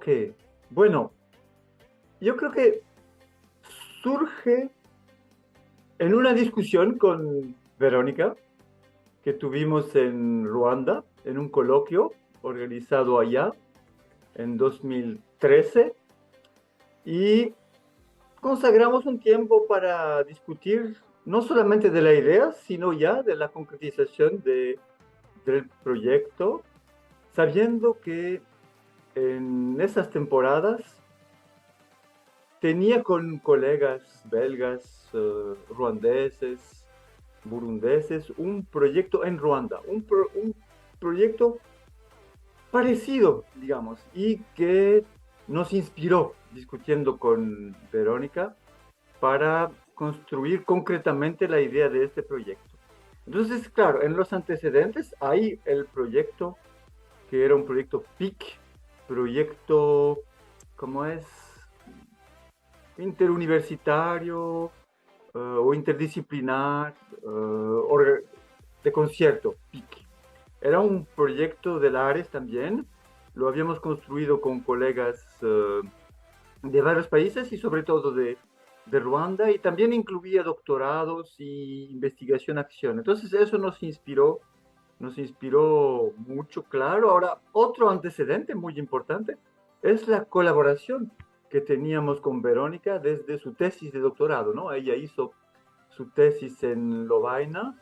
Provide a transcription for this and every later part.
Ok, bueno, yo creo que surge en una discusión con Verónica que tuvimos en Ruanda, en un coloquio organizado allá en 2013, y consagramos un tiempo para discutir no solamente de la idea, sino ya de la concretización del proyecto, sabiendo que en esas temporadas tenía con colegas belgas, ruandeses, burundeses, un proyecto en Ruanda, un proyecto parecido, digamos, y que nos inspiró discutiendo con Verónica para construir concretamente la idea de este proyecto. Entonces, claro, en los antecedentes hay el proyecto que era un proyecto PIC, proyecto, ¿cómo es? Interuniversitario o interdisciplinar de concierto, PIC. Era un proyecto del ARES también, lo habíamos construido con colegas de varios países y sobre todo de Ruanda, y también incluía doctorados y investigación-acción. Entonces eso nos inspiró mucho, claro. Ahora, otro antecedente muy importante es la colaboración que teníamos con Verónica desde su tesis de doctorado, ¿no? Ella hizo su tesis en Lovaina,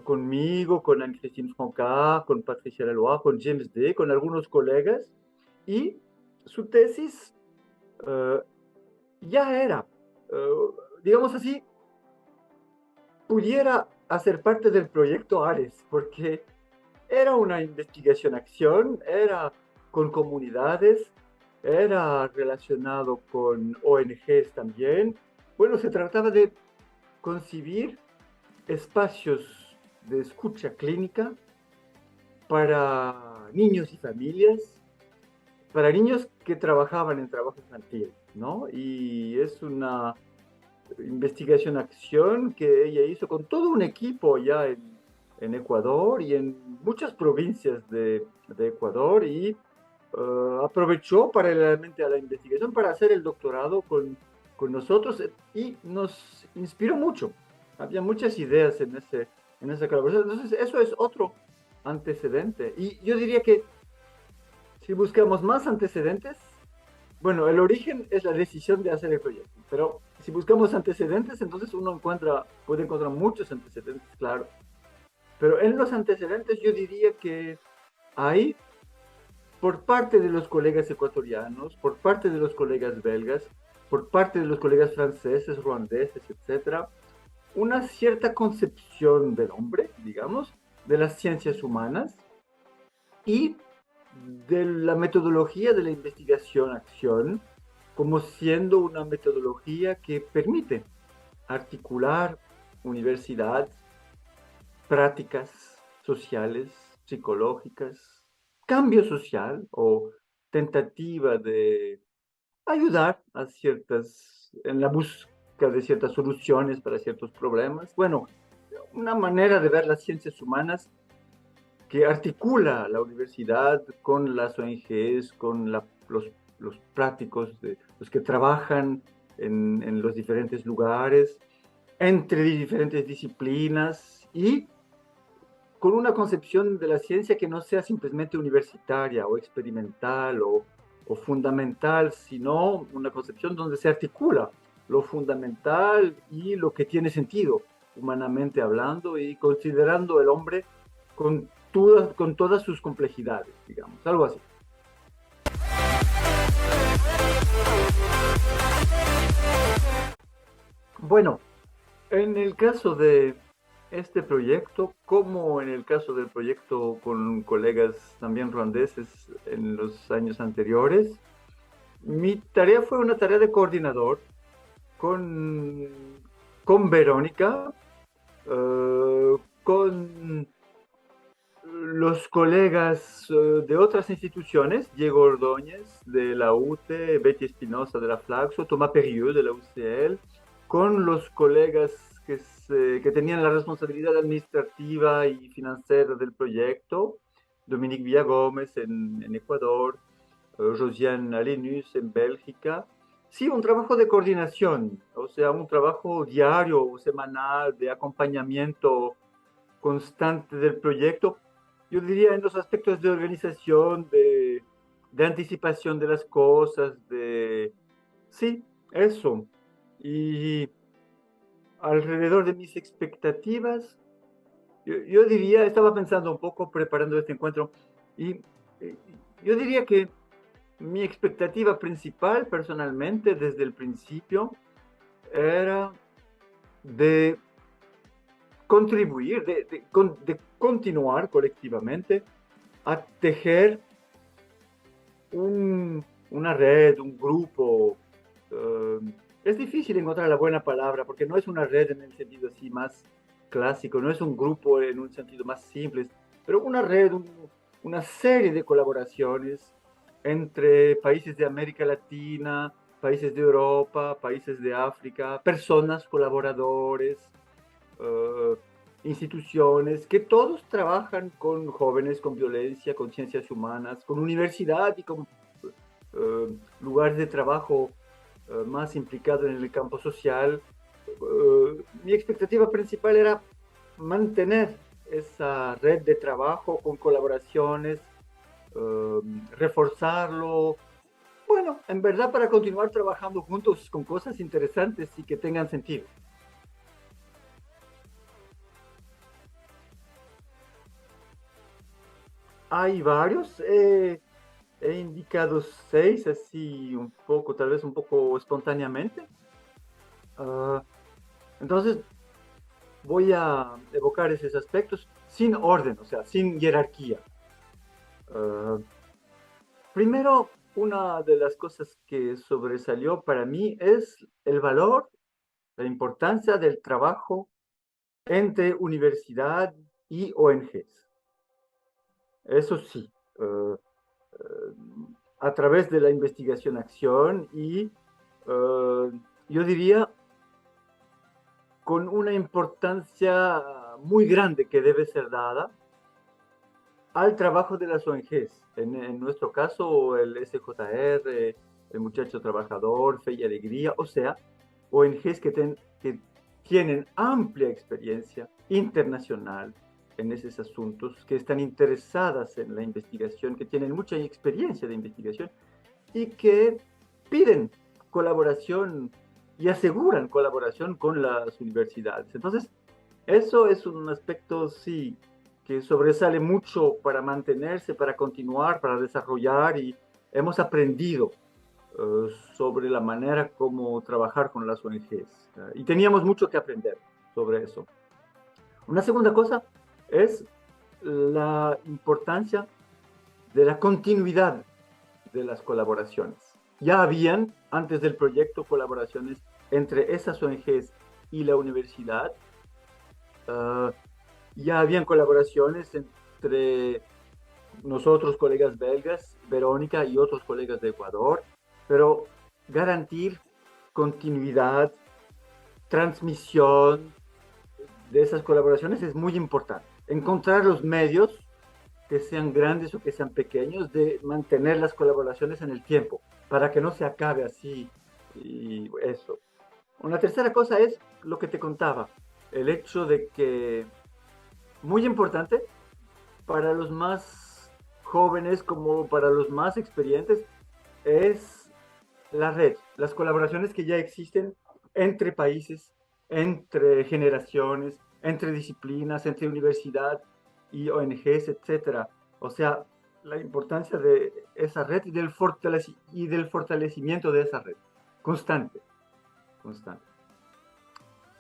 conmigo, con Anne-Christine Francard, con Patricia Laloy, con James Day, con algunos colegas, y su tesis uh, ya era, digamos así, pudiera hacer parte del proyecto Ares, porque era una investigación-acción, era con comunidades, era relacionado con ONGs también. Bueno, se trataba de concebir espacios de escucha clínica para niños y familias, para niños que trabajaban en trabajo infantil, ¿no? Y es una investigación-acción que ella hizo con todo un equipo ya en Ecuador y en muchas provincias de Ecuador, y aprovechó paralelamente a la investigación para hacer el doctorado con nosotros, y nos inspiró mucho. Había muchas ideas en esa colaboración. Entonces, eso es otro antecedente. Y yo diría que si buscamos más antecedentes, bueno, el origen es la decisión de hacer el proyecto, pero si buscamos antecedentes, entonces puede encontrar muchos antecedentes, claro. Pero en los antecedentes yo diría que hay, por parte de los colegas ecuatorianos, por parte de los colegas belgas, por parte de los colegas franceses, ruandeses, etcétera, una cierta concepción del hombre, digamos, de las ciencias humanas y de la metodología de la investigación-acción como siendo una metodología que permite articular universidad, prácticas sociales, psicológicas, cambio social o tentativa de ayudar en la búsqueda de ciertas soluciones para ciertos problemas. Bueno, una manera de ver las ciencias humanas que articula la universidad con las ONGs, con los prácticos, los que trabajan en los diferentes lugares, entre diferentes disciplinas, y con una concepción de la ciencia que no sea simplemente universitaria o experimental o fundamental, sino una concepción donde se articula lo fundamental y lo que tiene sentido, humanamente hablando, y considerando el hombre con todas sus complejidades, digamos, algo así. Bueno, en el caso de este proyecto, como en el caso del proyecto con colegas también ruandeses en los años anteriores, mi tarea fue una tarea de coordinador con, con Verónica, con los colegas de otras instituciones, Diego Ordóñez de la UTE, Betty Espinosa de la Flaxo, Tomás Perrieux de la UCL, con los colegas que tenían la responsabilidad administrativa y financiera del proyecto, Dominique Villagómez en Ecuador, Josiane Alenus en Bélgica. Sí, un trabajo de coordinación, o sea, un trabajo diario o semanal de acompañamiento constante del proyecto. Yo diría en los aspectos de organización, de anticipación de las cosas, de... Sí, eso. Y alrededor de mis expectativas, yo diría, estaba pensando un poco preparando este encuentro, y eh, yo diría que mi expectativa principal personalmente desde el principio era de contribuir, de continuar colectivamente a tejer una red, un grupo. eh, es difícil encontrar la buena palabra porque no es una red en el sentido así más clásico, no es un grupo en un sentido más simple, pero una red, una serie de colaboraciones entre países de América Latina, países de Europa, países de África, personas, colaboradores, eh, instituciones, que todos trabajan con jóvenes, con violencia, con ciencias humanas, con universidad y con lugares de trabajo más implicados en el campo social. Mi expectativa principal era mantener esa red de trabajo con colaboraciones, reforzarlo. Bueno, en verdad para continuar trabajando juntos con cosas interesantes y que tengan sentido. Hay varios, he indicado seis, así un poco, tal vez un poco espontáneamente. Ah, entonces, voy a evocar esos aspectos sin orden, o sea, sin jerarquía. Ah, primero, una de las cosas que sobresalió para mí es el valor, la importancia del trabajo entre universidad y ONGs. Eso sí, a través de la investigación-acción y yo diría con una importancia muy grande que debe ser dada al trabajo de las ONGs. En nuestro caso, el SJR, el Muchacho Trabajador, Fe y Alegría, o sea, ONGs que tienen amplia experiencia internacional en esos asuntos, que están interesadas en la investigación, que tienen mucha experiencia de investigación y que piden colaboración y aseguran colaboración con las universidades. Entonces, eso es un aspecto, sí, que sobresale mucho para mantenerse, para continuar, para desarrollar y hemos aprendido sobre la manera como trabajar con las ONGs. Y teníamos mucho que aprender sobre eso. Una segunda cosa es la importancia de la continuidad de las colaboraciones. Ya habían, antes del proyecto, colaboraciones entre esas ONGs y la universidad. Uh, ya habían colaboraciones entre nosotros, colegas belgas, Verónica y otros colegas de Ecuador, pero garantir continuidad, transmisión de esas colaboraciones es muy importante. Encontrar los medios, que sean grandes o que sean pequeños, de mantener las colaboraciones en el tiempo, para que no se acabe así y eso. Una tercera cosa es lo que te contaba, el hecho de que, muy importante, para los más jóvenes como para los más experientes, es la red, las colaboraciones que ya existen entre países, entre generaciones, entre disciplinas, entre universidad y ONGs, etcétera. O sea, la importancia de esa red y del fortalecimiento de esa red. Constante, constante.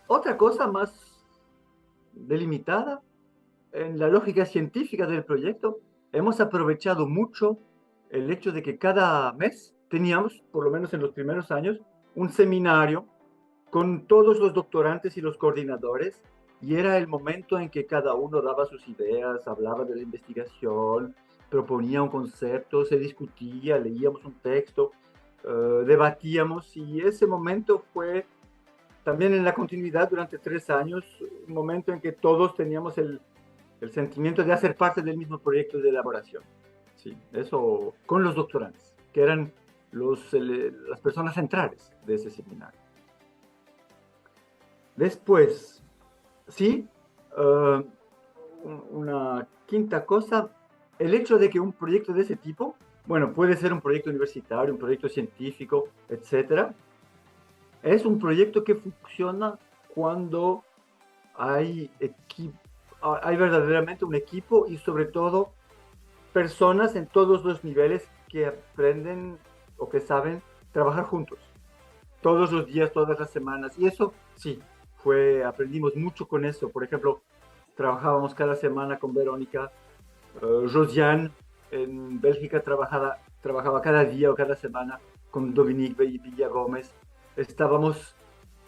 Otra cosa más delimitada, en la lógica científica del proyecto, hemos aprovechado mucho el hecho de que cada mes teníamos, por lo menos en los primeros años, un seminario con todos los doctorantes y los coordinadores, y era el momento en que cada uno daba sus ideas, hablaba de la investigación, proponía un concepto, se discutía, leíamos un texto, debatíamos, y ese momento fue también en la continuidad durante 3 años, un momento en que todos teníamos el sentimiento de hacer parte del mismo proyecto de elaboración. Sí, eso con los doctorantes. que eran las personas centrales de ese seminario. Después, sí, uh, una quinta cosa, el hecho de que un proyecto de ese tipo, bueno, puede ser un proyecto universitario, un proyecto científico, etcétera, es un proyecto que funciona cuando hay hay verdaderamente un equipo y sobre todo personas en todos los niveles que aprenden o que saben trabajar juntos, todos los días, todas las semanas. Y eso, sí, aprendimos mucho con eso. Por ejemplo, trabajábamos cada semana con Verónica. Josiane en Bélgica trabajaba cada día o cada semana con Dominique Villagómez. Estábamos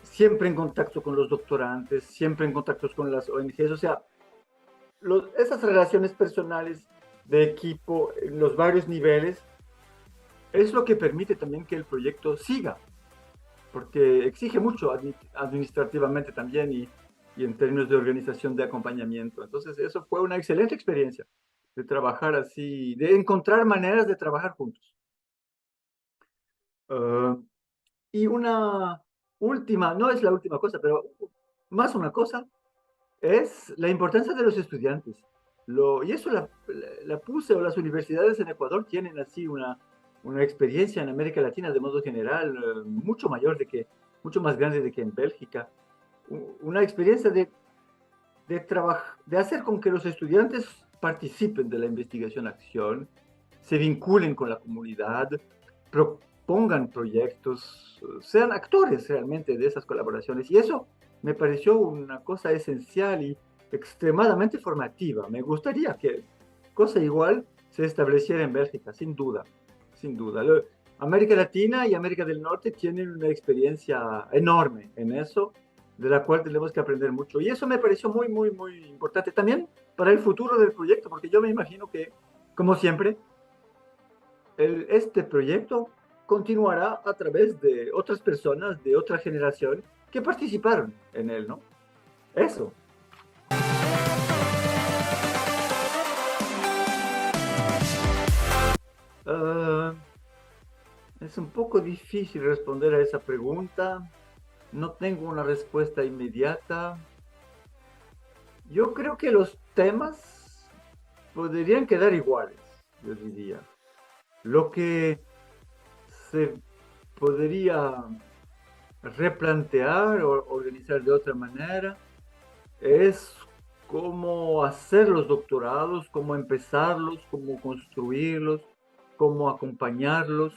siempre en contacto con los doctorantes, siempre en contacto con las ONGs. O sea, esas relaciones personales de equipo en los varios niveles es lo que permite también que el proyecto siga, porque exige mucho administrativamente también y en términos de organización de acompañamiento. Entonces, eso fue una excelente experiencia de trabajar así, de encontrar maneras de trabajar juntos. Y una última, no es la última cosa, pero más una cosa, es la importancia de los estudiantes. Y eso la puse, o las universidades en Ecuador tienen así una experiencia en América Latina de modo general mucho mayor mucho más grande de que en Bélgica. Una experiencia de hacer con que los estudiantes participen de la investigación-acción, se vinculen con la comunidad, propongan proyectos, sean actores realmente de esas colaboraciones. Y eso me pareció una cosa esencial y extremadamente formativa. Me gustaría que cosa igual se estableciera en Bélgica, sin duda, sin duda. América Latina y América del Norte tienen una experiencia enorme en eso, de la cual tenemos que aprender mucho. Y eso me pareció muy, muy, muy importante también para el futuro del proyecto, porque yo me imagino que, como siempre, este proyecto continuará a través de otras personas de otra generación que participaron en él, ¿no? Eso. Es un poco difícil responder a esa pregunta. No tengo una respuesta inmediata. Yo creo que los temas podrían quedar iguales, yo diría. Lo que se podría replantear o organizar de otra manera es cómo hacer los doctorados, cómo empezarlos, cómo construirlos, cómo acompañarlos.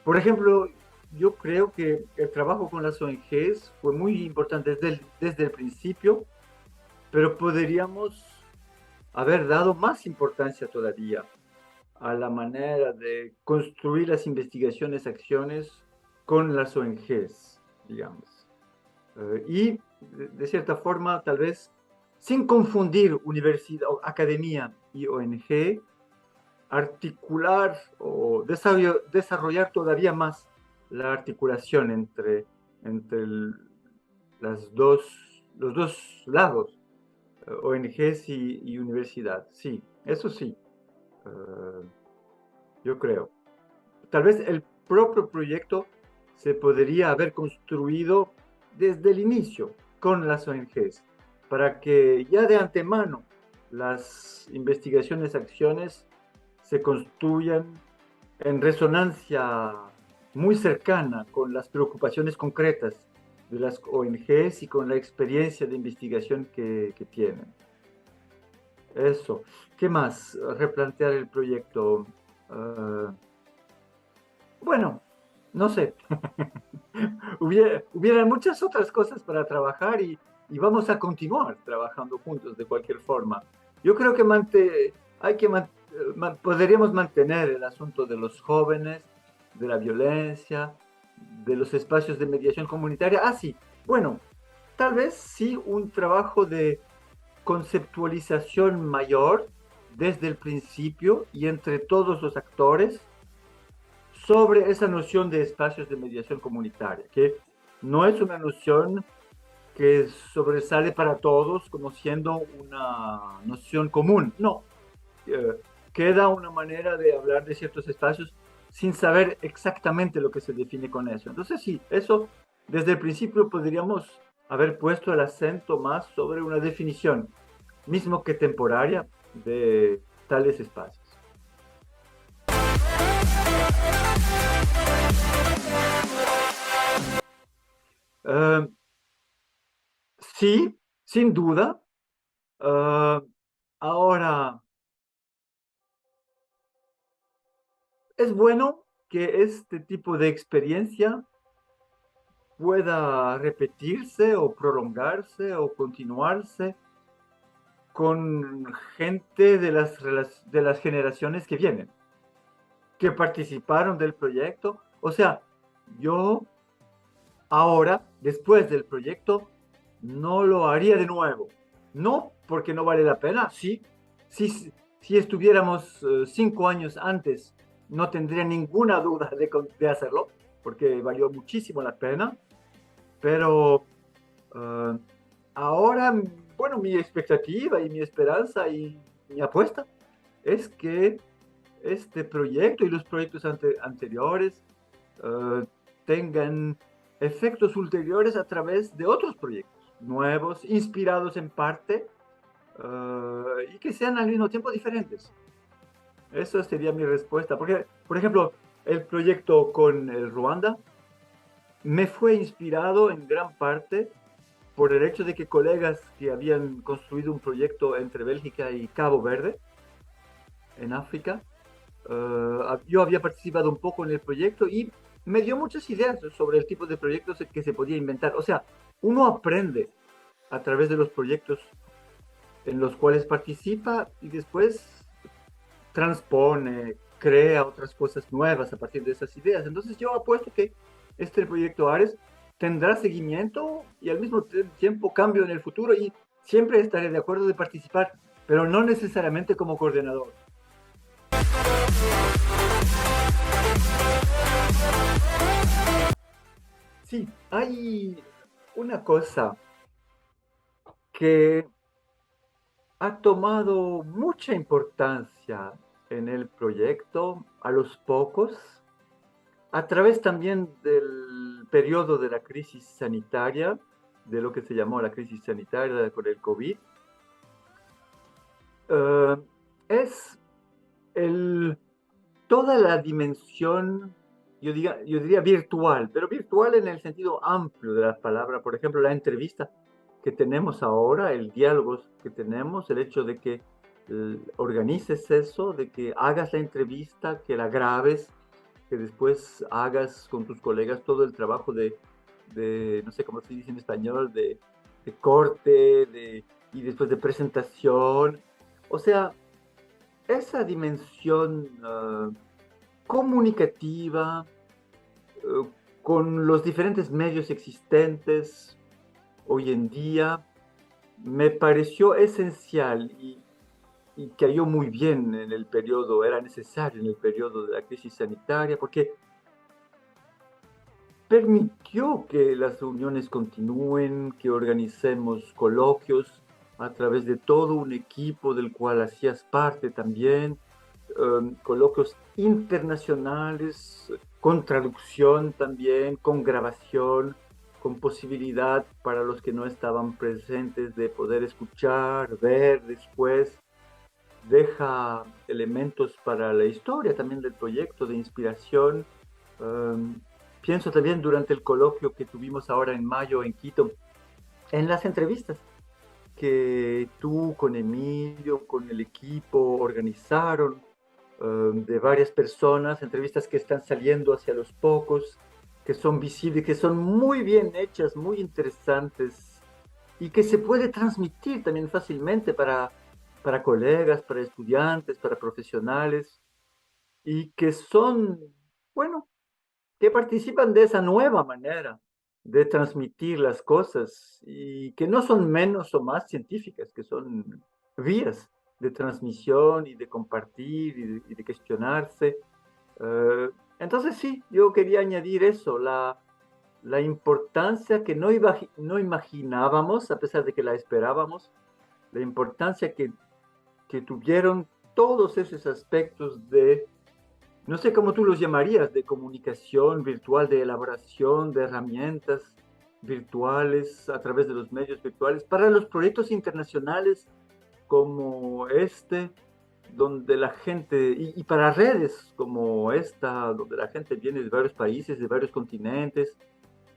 Por ejemplo, yo creo que el trabajo con las ONGs fue muy importante desde el principio, pero podríamos haber dado más importancia todavía a la manera de construir las investigaciones, acciones con las ONGs, digamos. Y de cierta forma, tal vez, sin confundir universidad, academia y ONG, articular o desarrollar todavía más la articulación entre los dos lados, ONGs y universidad. Sí, eso sí, yo creo. Tal vez el propio proyecto se podría haber construido desde el inicio con las ONGs, para que ya de antemano las investigaciones, acciones se construyan en resonancia muy cercana con las preocupaciones concretas de las ONGs y con la experiencia de investigación que tienen. Eso. ¿Qué más? Replantear el proyecto. Bueno, no sé. Hubiera muchas otras cosas para trabajar y vamos a continuar trabajando juntos de cualquier forma. Yo creo que podríamos mantener el asunto de los jóvenes, de la violencia, de los espacios de mediación comunitaria. Ah, sí, bueno, tal vez sí un trabajo de conceptualización mayor desde el principio y entre todos los actores sobre esa noción de espacios de mediación comunitaria, que no es una noción que sobresale para todos como siendo una noción común, no. Queda una manera de hablar de ciertos espacios sin saber exactamente lo que se define con eso. Entonces sí, eso desde el principio podríamos haber puesto el acento más sobre una definición, mismo que temporaria, de tales espacios. Eh, sí, sin duda. Eh, ahora, es bueno que este tipo de experiencia pueda repetirse o prolongarse o continuarse con gente de las generaciones que vienen, que participaron del proyecto. O sea, yo ahora, después del proyecto, no lo haría de nuevo. No porque no vale la pena, sí. Si estuviéramos 5 años antes, no tendría ninguna duda de hacerlo, porque valió muchísimo la pena. Pero uh, ahora, bueno, mi expectativa y mi esperanza y mi apuesta es que este proyecto y los proyectos anteriores uh, tengan efectos ulteriores a través de otros proyectos nuevos, inspirados en parte, y que sean al mismo tiempo diferentes. Esa sería mi respuesta. Porque, por ejemplo, el proyecto con el Ruanda me fue inspirado en gran parte por el hecho de que colegas que habían construido un proyecto entre Bélgica y Cabo Verde, en África, yo había participado un poco en el proyecto y me dio muchas ideas sobre el tipo de proyectos que se podía inventar. O sea, uno aprende a través de los proyectos en los cuales participa y después transpone, crea otras cosas nuevas a partir de esas ideas. Entonces yo apuesto que este proyecto Ares tendrá seguimiento y al mismo tiempo cambio en el futuro y siempre estaré de acuerdo de participar, pero no necesariamente como coordinador. Sí, hay una cosa que ha tomado mucha importancia en el proyecto a los pocos, a través también del periodo de la crisis sanitaria, de lo que se llamó la crisis sanitaria con el COVID, eh, es el, toda la dimensión, yo diría virtual, pero virtual en el sentido amplio de la palabra. Por ejemplo, la entrevista que tenemos ahora, el diálogo que tenemos, el hecho de que organices eso, de que hagas la entrevista, que la grabes, que después hagas con tus colegas todo el trabajo no sé cómo se dice en español, de corte, y después de presentación. O sea, esa dimensión comunicativa, con los diferentes medios existentes hoy en día, me pareció esencial y cayó muy bien en el periodo, era necesario en el periodo de la crisis sanitaria, porque permitió que las reuniones continúen, que organicemos coloquios a través de todo un equipo del cual hacías parte también, coloquios internacionales, con traducción también, con grabación, con posibilidad para los que no estaban presentes de poder escuchar, ver después. Deja elementos para la historia también del proyecto, de inspiración. Um, Pienso también durante el coloquio que tuvimos ahora en mayo en Quito, en las entrevistas que tú con Emilio, con el equipo organizaron, de varias personas, entrevistas que están saliendo hacia los pocos, que son visibles, que son muy bien hechas, muy interesantes y que se puede transmitir también fácilmente para colegas, para estudiantes, para profesionales y que son, bueno, que participan de esa nueva manera de transmitir las cosas y que no son menos o más científicas, que son vías de transmisión y de compartir y de cuestionarse. Eh, entonces sí, yo quería añadir eso, la importancia que no imaginábamos, a pesar de que la esperábamos, la importancia que tuvieron todos esos aspectos no sé cómo tú los llamarías, de comunicación virtual, de elaboración de herramientas virtuales a través de los medios virtuales para los proyectos internacionales como este, donde la gente, y para redes como esta, donde la gente viene de varios países, de varios continentes.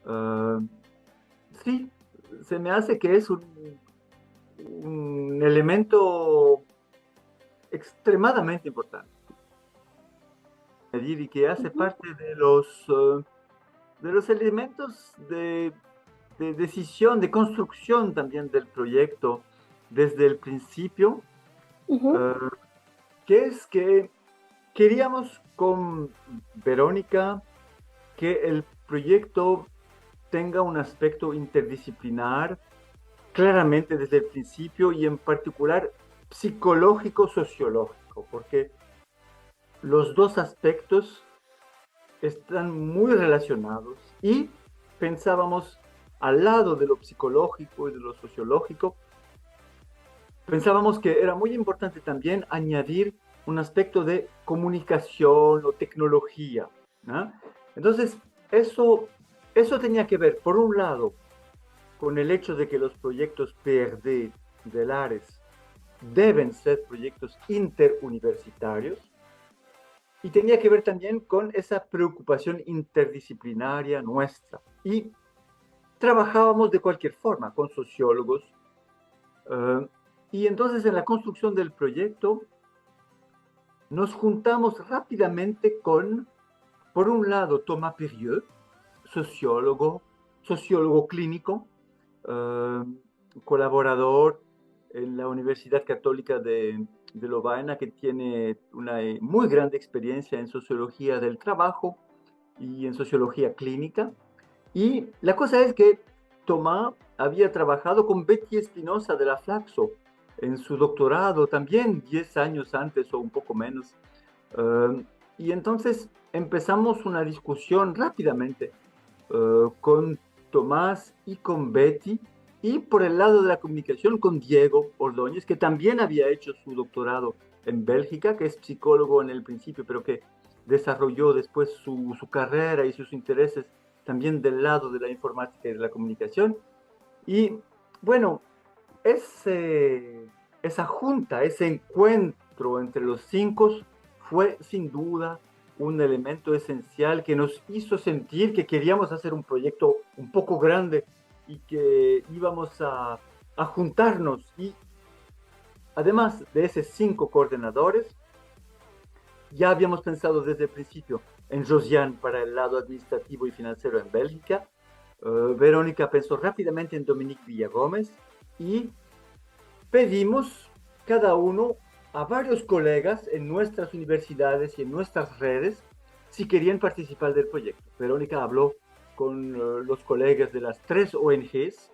ah, sí, se me hace que es un elemento extremadamente importante y que hace Ujú, parte de los elementos de decisión, de construcción también del proyecto desde el principio, ujú, eh, que es que queríamos con Verónica que el proyecto tenga un aspecto interdisciplinar claramente desde el principio y en particular psicológico-sociológico, porque los dos aspectos están muy relacionados y pensábamos al lado de lo psicológico y de lo sociológico, pensábamos que era muy importante también añadir un aspecto de comunicación o tecnología, ¿no? Entonces, eso, eso tenía que ver, por un lado, con el hecho de que los proyectos PRD del ARES deben ser proyectos interuniversitarios y tenía que ver también con esa preocupación interdisciplinaria nuestra. Y trabajábamos de cualquier forma con sociólogos. Y entonces en la construcción del proyecto nos juntamos rápidamente con, por un lado, Thomas Pirieu, sociólogo, sociólogo clínico, eh, colaborador en la Universidad Católica de Lovaina, que tiene una muy grande experiencia en sociología del trabajo y en sociología clínica. Y la cosa es que Tomás había trabajado con Betty Espinosa de la Flaxo en su doctorado también 10 años antes o un poco menos. Y entonces empezamos una discusión rápidamente con Tomás y con Betty, y por el lado de la comunicación con Diego Ordóñez, que también había hecho su doctorado en Bélgica, que es psicólogo en el principio, pero que desarrolló después su carrera y sus intereses también del lado de la informática y de la comunicación. Y bueno, esa junta, ese encuentro entre los cinco fue sin duda un elemento esencial que nos hizo sentir que queríamos hacer un proyecto un poco grande y que íbamos a juntarnos. Y además de esos 5 coordinadores, ya habíamos pensado desde el principio en Josiane para el lado administrativo y financiero en Bélgica. Verónica pensó rápidamente en Dominique Villagómez y pedimos cada uno a varios colegas en nuestras universidades y en nuestras redes si querían participar del proyecto. Verónica habló con los colegas de las 3 ONGs,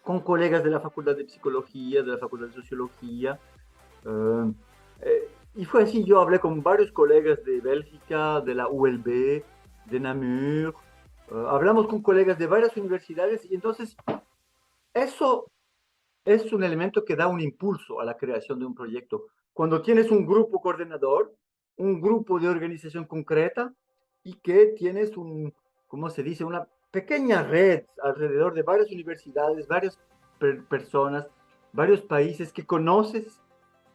con colegas de la Facultad de Psicología, de la Facultad de Sociología, eh, y fue así, yo hablé con varios colegas de Bélgica, de la ULB, de Namur, hablamos con colegas de varias universidades y entonces eso es un elemento que da un impulso a la creación de un proyecto. Cuando tienes un grupo coordinador, un grupo de organización concreta y que tienes ¿cómo se dice? Una pequeña red alrededor de varias universidades, varias personas, varios países que conoces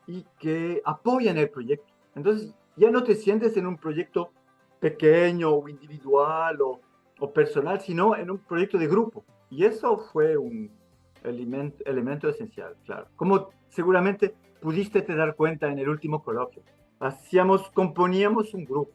y que apoyan el proyecto. Entonces, ya no te sientes en un proyecto pequeño o individual o personal, sino en un proyecto de grupo. Y eso fue un elemento esencial, claro. Como seguramente pudiste te dar cuenta en el último coloquio, componíamos un grupo.